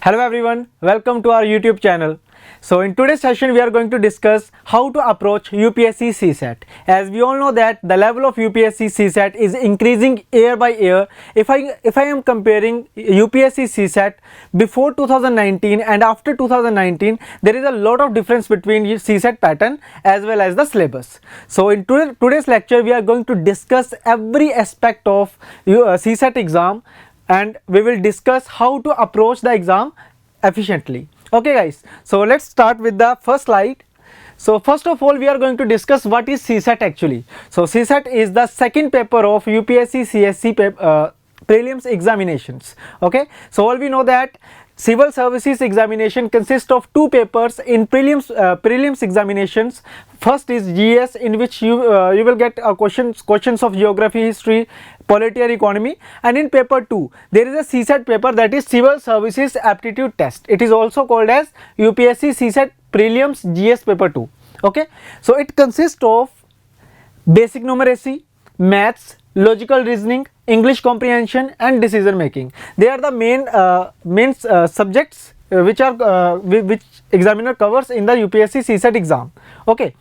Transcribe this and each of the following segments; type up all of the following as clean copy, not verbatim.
Hello everyone, welcome to our YouTube channel. So in today's session we are going to discuss how to approach UPSC CSAT. As we all know that the level of UPSC CSAT is increasing year by year. If I am comparing UPSC CSAT before 2019 and after 2019, there is a lot of difference between CSAT pattern as well as the syllabus. So in today's lecture we are going to discuss every aspect of CSAT exam, and we will discuss how to approach the exam efficiently. Okay guys, so let's start with the first slide. So first of all we are going to discuss what is CSAT actually. So CSAT is the second paper of UPSC CSC prelims examinations. Okay, so all we know that civil services examination consists of two papers in prelims examinations. First is GS, in which you will get questions of geography, history, polity or economy, and in paper 2 there is a CSAT paper, that is civil services aptitude test. It is also called as UPSC CSAT prelims GS paper 2. Okay, so it consists of basic numeracy, maths, logical reasoning, English comprehension and decision making. They are the main subjects which examiner covers in the UPSC CSAT exam. Okay,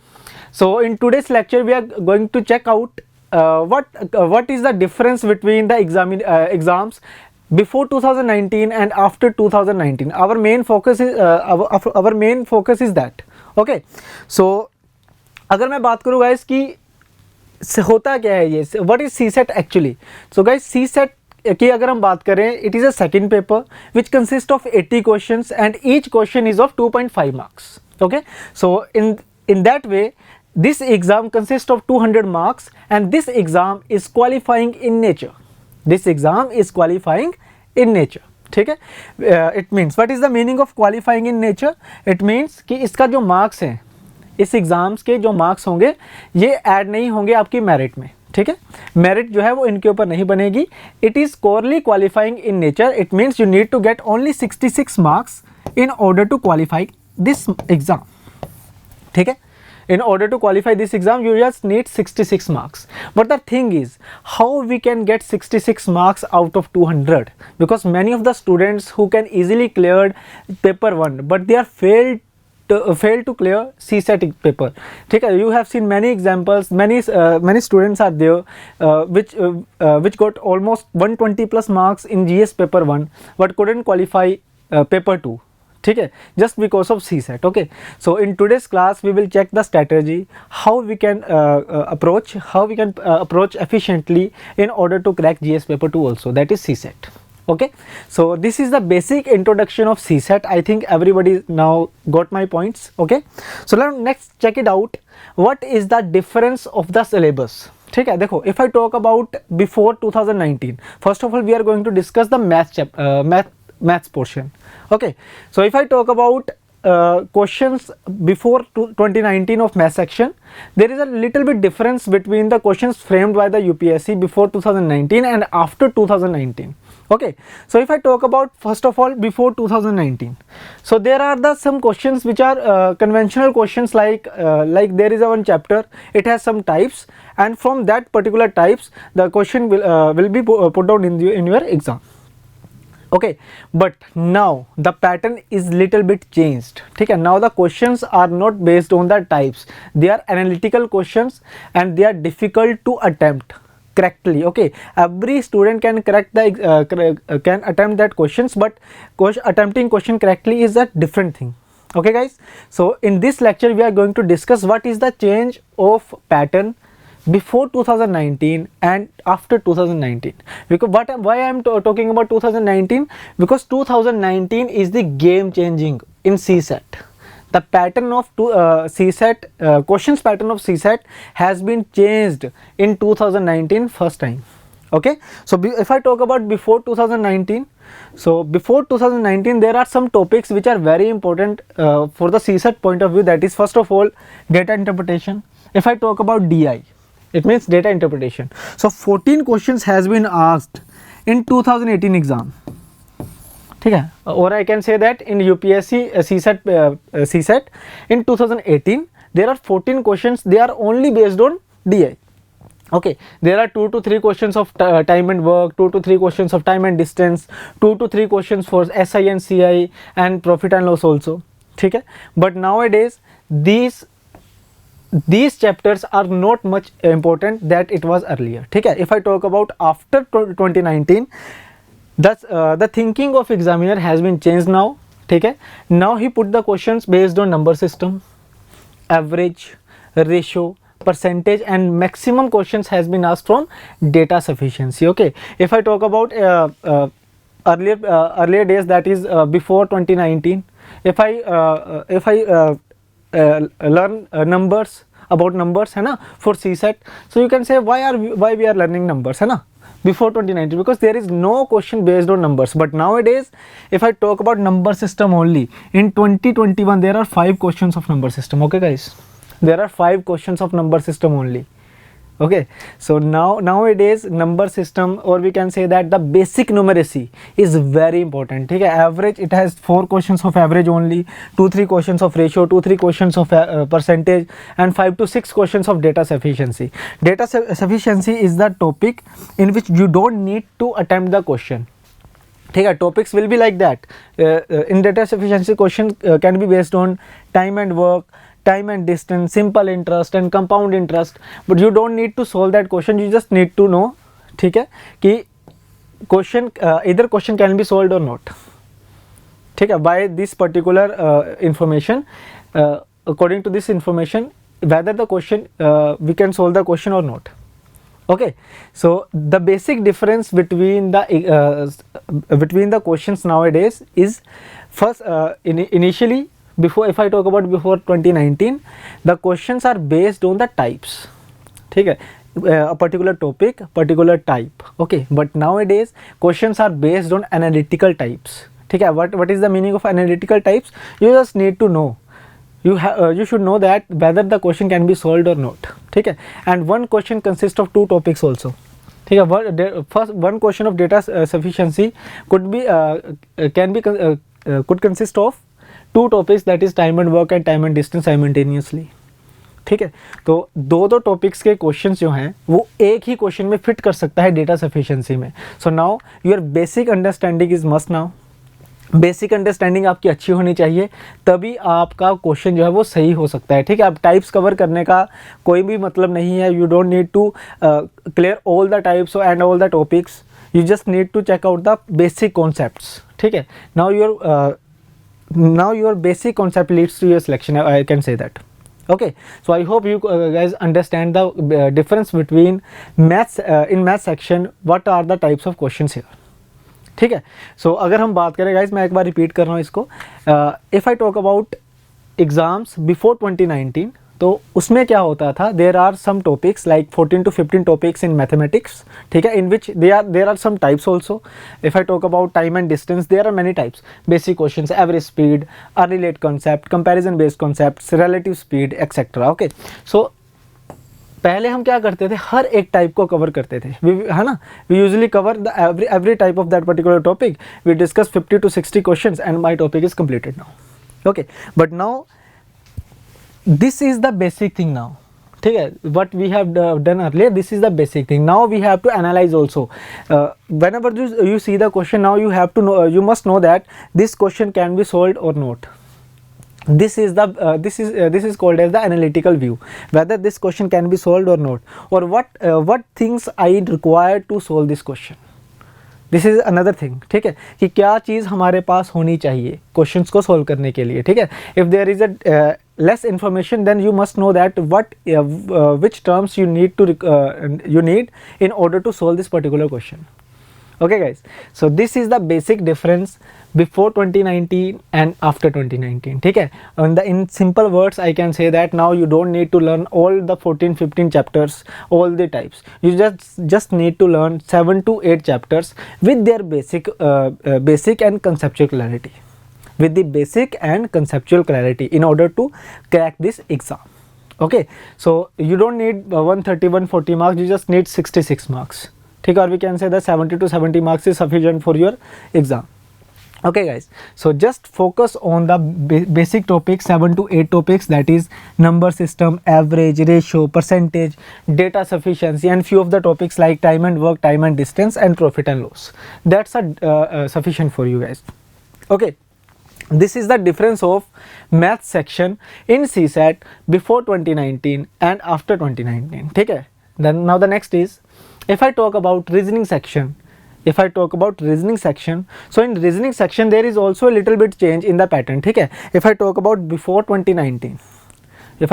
so in today's lecture we are going to check out what is the difference between the exams before 2019 and after 2019. Our main focus is that. Okay, so अगर मैं बात करूँ guys कि होता क्या है ये, what is CSAT actually. So guys, CSAT की अगर हम बात करें, it is a second paper which consists of 80 questions and each question is of 2.5 marks. Okay, so in that way this exam consists of 200 marks and this exam is qualifying in nature. This exam is qualifying in nature. ठीक है, it means what is the meaning of qualifying in nature? It means कि इसका जो marks हैं, इस exams के जो marks होंगे ये ऐड नहीं होंगे आपकी मेरिट में. ठीक है, मेरिट जो है वो इनके ऊपर नहीं बनेगी. It is purely qualifying in nature. It means you need to get only 66 marks in order to qualify this exam. ठीक है, in order to qualify this exam you just need 66 marks. But the thing is, how we can get 66 marks out of 200? Because many of the students who can easily clear paper 1 but they are failed to clear CSAT paper. ठीक है, you have seen many examples, many students are there which got almost 120 plus marks in GS paper 1 but couldn't qualify paper 2. ठीक है, just because of CSAT. Okay, so in today's class we will check the strategy how we can approach efficiently in order to crack GS paper 2 also, that is CSAT. Okay, so this is the basic introduction of CSAT. I think everybody now got my points. Okay, so let's next check it out. What is the difference of the syllabus? ठीक है, देखो, if I talk about before 2019, first of all we are going to discuss the maths portion. Okay, so if I talk about questions before 2019 of math section, there is a little bit difference between the questions framed by the UPSC before 2019 and after 2019. Okay, so if I talk about first of all before 2019, so there are some questions which are conventional questions, like there is a one chapter, it has some types, and from that particular types the question will be put down in your exam. Okay, but now the pattern is little bit changed. ठीक है, now the questions are not based on the types, they are analytical questions and they are difficult to attempt correctly. Okay, every student can can attempt that questions, but attempting question correctly is a different thing. Okay guys, so in this lecture we are going to discuss what is the change of pattern before 2019 and after 2019. Because why I am talking about 2019? Because 2019 is the game changing in CSAT. The pattern of CSAT questions pattern of CSAT has been changed in 2019 first time. Okay, so if I talk about before 2019, so before 2019 there are some topics which are very important for the CSAT point of view, that is first of all data interpretation. If I talk about DI, it means data interpretation. So 14 questions has been asked in 2018 exam. ठीक है, or I can say that in UPSC CSAT in 2018 there are 14 questions, they are only based on DI. Okay, there are 2 to 3 questions of time and work, 2 to 3 questions of time and distance, 2 to 3 questions for SI and CI and profit and loss also. ठीक है, but nowadays these chapters are not much important that it was earlier. ठीक है, if I talk about after 2019, that's the thinking of examiner has been changed now. ठीक है, now he put the questions based on number system, average, ratio, percentage, and maximum questions has been asked from data sufficiency. Okay, if I talk about earlier days, that is before 2019, if I learn numbers, about numbers है ना, for CSET, so you can say why we are learning numbers है ना before 2019, because there is no question based on numbers. But nowadays, if I talk about number system only, in 2021 there are 5 questions of number system. Okay guys, there are 5 questions of number system only. Okay, so nowadays number system, or we can say that the basic numeracy is very important. ठीक है, average, it has 4 questions of average only, 2-3 questions of ratio, 2-3 questions of percentage, and 5 to 6 questions of data sufficiency. Data sufficiency is the topic in which you don't need to attempt the question. ठीक है, topics will be like that. In data sufficiency, question can be based on time and work, time and distance, simple interest and compound interest, but you don't need to solve that question, you just need to know, ठीक है, कि question either question can be solved or not. ठीक है, by this particular information, according to this information, whether the question we can solve the question or not. Okay, so the basic difference between the questions nowadays is, first, initially, before, if I talk about before 2019, the questions are based on the types. ठीक है, a particular topic, particular type. Okay, but nowadays questions are based on analytical types. ठीक है, what is the meaning of analytical types? You just need to know, you should know that whether the question can be solved or not. ठीक है, and one question consists of 2 topics also. ठीक है, first one question of data sufficiency could consist of 2 topics, that is time and work and time and distance simultaneously. ठीक है, तो दो topics के questions जो हैं वो एक ही क्वेश्चन में फिट कर सकता है डेटा सफिशिएंसी में. So now your basic understanding is must. Now basic understanding आपकी अच्छी होनी चाहिए, तभी आपका क्वेश्चन जो है वो सही हो सकता है. ठीक है, अब टाइप्स कवर करने का कोई भी मतलब नहीं है. You don't need to clear all the types and all the topics, you just need to check out the basic concepts. ठीक है, now your basic concept leads to your selection, I can say that. Okay, so I hope you guys understand the difference between maths, in math section, what are the types of questions here. ठीक है, so अगर हम बात करें guys, मैं एक बार repeat कर रहा हूँ इसको, if I talk about exams before 2019, तो उसमें क्या होता था, there are some topics like 14 to 15 topics in mathematics. ठीक है, in which there are some types also. If I talk about time and distance, there are many types. Basic questions, average speed, relate concept, comparison based concepts, relative speed, etcetera. Okay, so पहले हम क्या करते थे, हर एक type को cover करते थे, है ना. We usually cover the every type of that particular topic. We discuss 50 to 60 questions and my topic is completed now. Okay, but now this is the basic thing now. ठीक है, what we have done earlier, this is the basic thing. Now we have to analyze also. Whenever you see the question, now you have to know, you must know that this question can be solved or not. This is called as the analytical view, whether this question can be solved or not, or what things I require to solve this question. This is another thing. ठीक है, कि क्या चीज़ हमारे पास होनी चाहिए questions को solve करने के लिए. ठीक है, if there is a less information, then you must know that which terms you need in order to solve this particular question. Okay guys, so this is the basic difference before 2019 and after 2019. ठीक है, in simple words I can say that now you don't need to learn all the 14-15 chapters, all the types. You just need to learn 7 to 8 chapters with their basic and conceptual clarity, with the basic and conceptual clarity in order to crack this exam. Okay, so you don't need 130-140 marks, you just need 66 marks. ठीक है, और we can say that 70 to 70 marks is sufficient for your exam. Okay guys, so just focus on the basic topics, 7 to 8 topics, that is number system, average, ratio, percentage, data sufficiency, and few of the topics like time and work, time and distance, and profit and loss. That's sufficient for you guys. Okay, this is the difference of math section in CSAT before 2019 and after 2019. Okay, then now the next is, if I talk about reasoning section, so in reasoning section there is also a little bit change in the pattern. Okay, if I talk about before 2019, so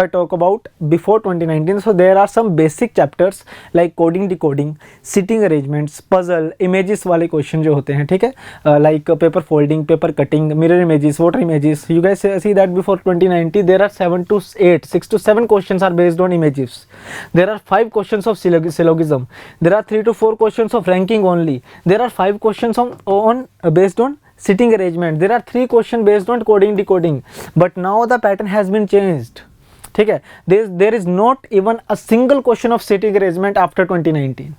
there are some basic chapters like coding, decoding, sitting arrangements, puzzle, images वाले question जो होते हैं, ठीक है, like paper folding, paper cutting, mirror images, water images. You guys see that before 2019 there are 6 to 7 questions are based on images. There are 5 questions of syllogism. There are 3 to 4 questions of ranking only. There are 5 questions on based on sitting arrangement. There are 3 questions based on coding, decoding. But now the pattern has been changed. ठीक है, there is not even a single question of sitting arrangement after 2019.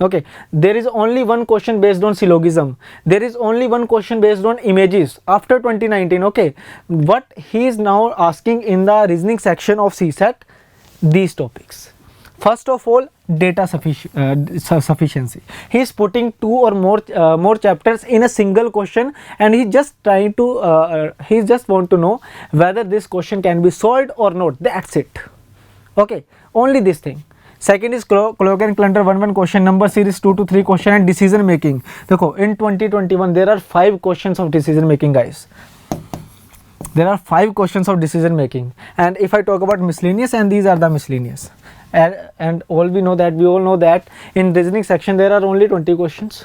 Okay, there is only one question based on syllogism. There is only one question based on images after 2019. Okay, what he is now asking in the reasoning section of CSAT, these topics. First of all, data sufficiency. He is putting 2 or more chapters in a single question, and he just trying to he just want to know whether this question can be solved or not. That's it. Okay, only this thing. Second is clock and calendar 1 question, number series 2 to 3 question, and decision making. देखो, in 2021 there are 5 questions of decision making, guys. There are 5 questions of decision making, and if I talk about miscellaneous, and these are the miscellaneous, and we all know that in reasoning section there are only 20 questions.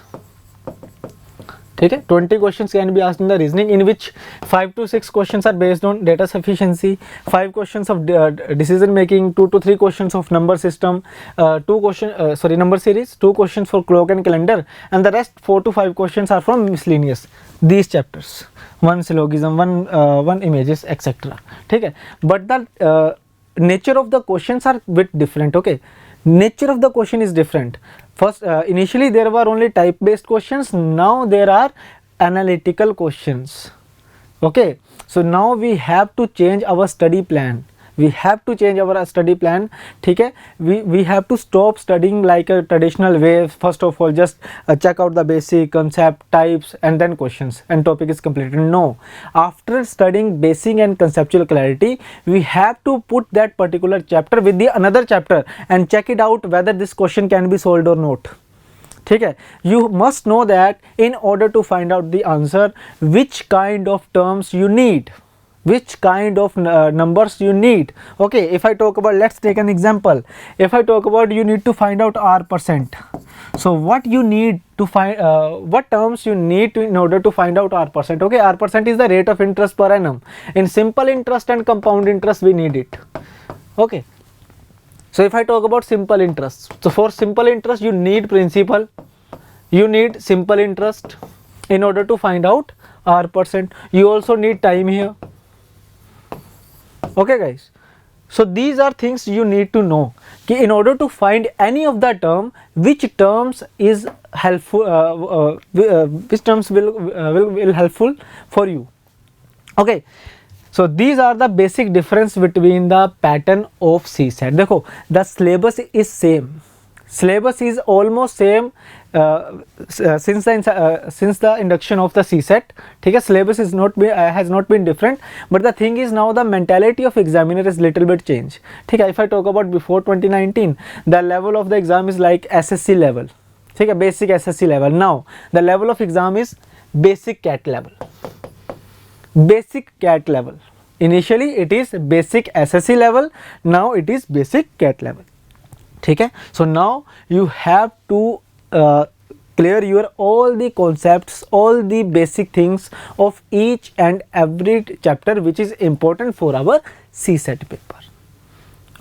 ठीक है, 20 questions can be asked in the reasoning, in which 5 to 6 questions are based on data sufficiency, 5 questions of decision making, 2 to 3 questions of number system, number series, 2 questions for clock and calendar, and the rest 4 to 5 questions are from miscellaneous, these chapters, 1 syllogism, 1 images, etc. ठीक है, but the nature of the questions are bit different. Okay, nature of the question is different. First, initially there were only type based questions, now there are analytical questions. Okay, so now we have to change our study plan. ठीक है, we have to stop studying like a traditional way. First of all, just check out the basic concept, types, and then questions, and topic is completed. No, after studying basic and conceptual clarity, we have to put that particular chapter with the another chapter and check it out whether this question can be solved or not. ठीक है, you must know that in order to find out the answer, which kind of terms you need, which kind of numbers you need. Okay, if I talk about, let's take an example. If I talk about, you need to find out R%. So what you need to find, what terms you need to in order to find out R%. Okay, R% is the rate of interest per annum. In simple interest and compound interest we need it. Okay, so if I talk about simple interest, so for simple interest you need principal, you need simple interest in order to find out R%. You also need time here. Okay guys, so these are things you need to know, कि in order to find any of the term, which terms is helpful, which terms will helpful for you. Okay, so these are the basic difference between the pattern of CSAT. देखो, the syllabus is same. Syllabus is almost same since the induction of the CSAT. ठीक है, syllabus is has not been different, but the thing is now the mentality of examiner is little bit changed. ठीक है, if I talk about before 2019, the level of the exam is like SSC level. ठीक है, basic SSC level. Now the level of exam is basic CAT level. Basic CAT level. Initially it is basic SSC level, now it is basic CAT level. ठीक है, so now you have to clear your all the concepts, all the basic things of each and every chapter which is important for our CSAT paper.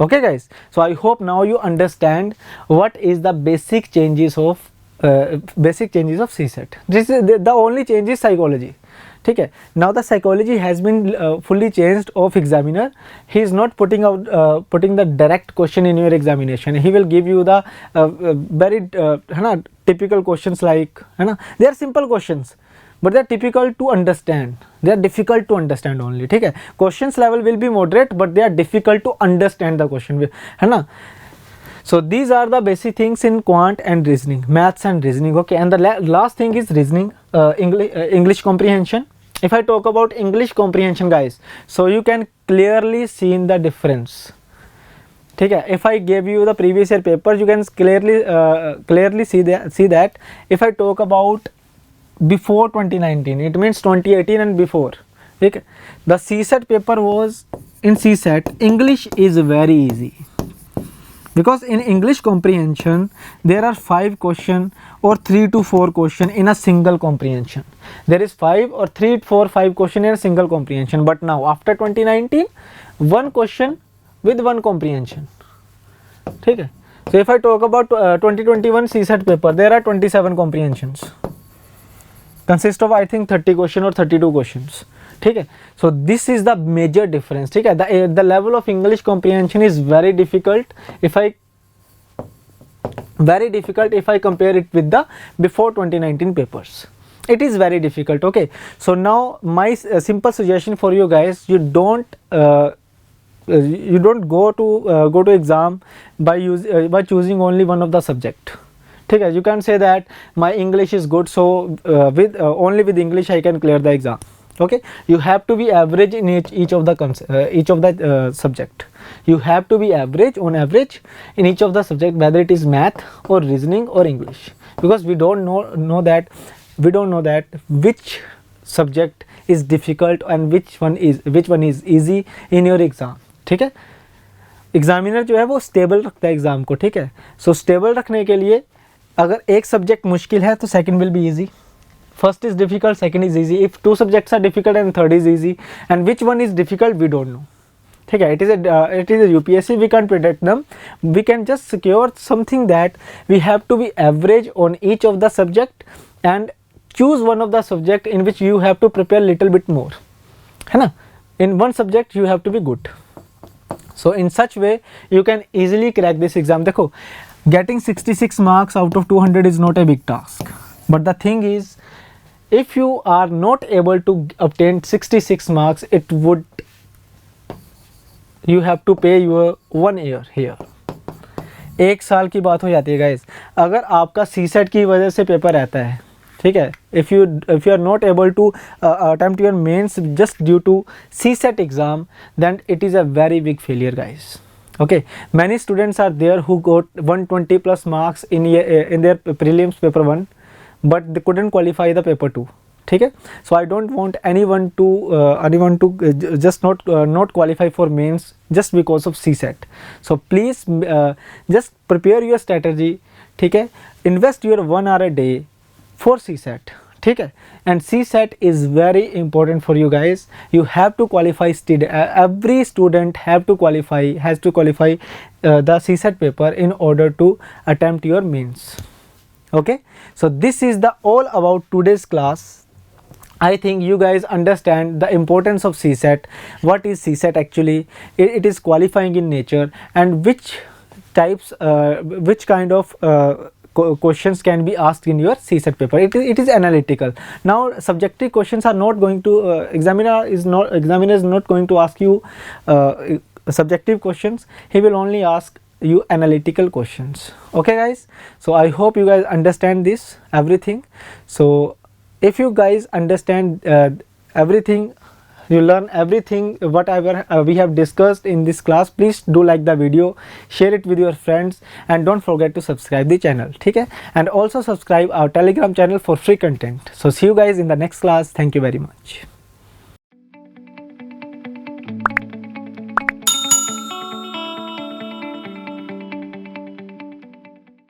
Okay guys, so I hope now you understand what is the basic changes of CSAT. This is the only change is psychology. ठीक है, now the psychology has been fully changed of examiner. He is not putting the direct question in your examination. He will give you the very है ना typical questions like, है ना, they are simple questions, but they are difficult to understand. They are difficult to understand only. ठीक है, questions level will be moderate but they are difficult to understand the question, है ना. So these are the basic things in quant and reasoning, maths and reasoning. Okay, and the last thing is reasoning, English comprehension. If I talk about English comprehension guys, so you can clearly see in the difference. ठीक है, if I gave you the previous year paper, you can clearly see that if I talk about before 2019, it means 2018 and before. ठीक है, the CSET paper was in CSET, English is very easy. Because in English comprehension there are 5 question or 3 to 4 question in a single comprehension. There is 5 or 3, 4, 5 question in a single comprehension. But now after 2019, 1 question with 1 comprehension. ठीक है. So if I talk about 2021 CSET paper, there are 27 comprehensions. Consist of I think 30 question or 32 questions. ठीक है. So this is the major difference. ठीक है. The level of English comprehension is very difficult if I compare it with the before 2019 papers. It is very difficult. Okay. So now my simple suggestion for you guys: you don't go to exam by choosing only one of the subject. ठीक है. You can say that my English is good, so only with English I can clear the exam. Okay, you have to be average in each of the subject. You have to be average in each of the subject, whether it is math or reasoning or English, because we don't know that which subject is difficult and which one is easy in your exam. ठीक है. Examiner जो है वो stable रखता है exam को. ठीक है. सो स्टेबल रखने के लिए अगर एक सब्जेक्ट मुश्किल है तो second will be easy. First is difficult, second is easy. If 2 subjects are difficult and third is easy, and which one is difficult we don't know. ठीक है. It is a UPSC, we can't predict them. We can just secure something that we have to be average on each of the subject and choose one of the subject in which you have to prepare little bit more. है ना. In one subject you have to be good. So in such way you can easily crack this exam. देखो, getting 66 marks out of 200 is not a big task. But the thing is, if you are not able to obtain 66 marks, you have to pay your 1 year here. 1 साल की बात हो जाती है guys. अगर आपका CSET की वजह से पेपर रहता है, ठीक है, if you are not able to attempt your mains just due to CSET exam, then it is a very big failure guys. Okay, many students are there who got 120 plus marks in their prelims paper 1, but they couldn't qualify the paper 2. ठीक है. So I don't want anyone to just not qualify for mains just because of CSET. So please just prepare your strategy. ठीक है. Invest your 1 hour a day for CSET. ठीक है. And CSET is very important for you guys. You have to qualify. Every student has to qualify the CSET paper in order to attempt your mains. Okay, so this is all about today's class. I think you guys understand the importance of CSET. What is CSET actually? It is qualifying in nature, and which kind of questions can be asked in your CSET paper. It is analytical. Now subjective questions are not going to examiner is not going to ask you subjective questions. He will only ask you analytical questions. Okay guys, so I hope you guys understand this everything. So if you guys understand everything, you learn everything whatever we have discussed in this class, please do like the video, share it with your friends, and don't forget to subscribe the channel. ठीक है. And also subscribe our Telegram channel for free content. So see you guys in the next class. Thank you very much.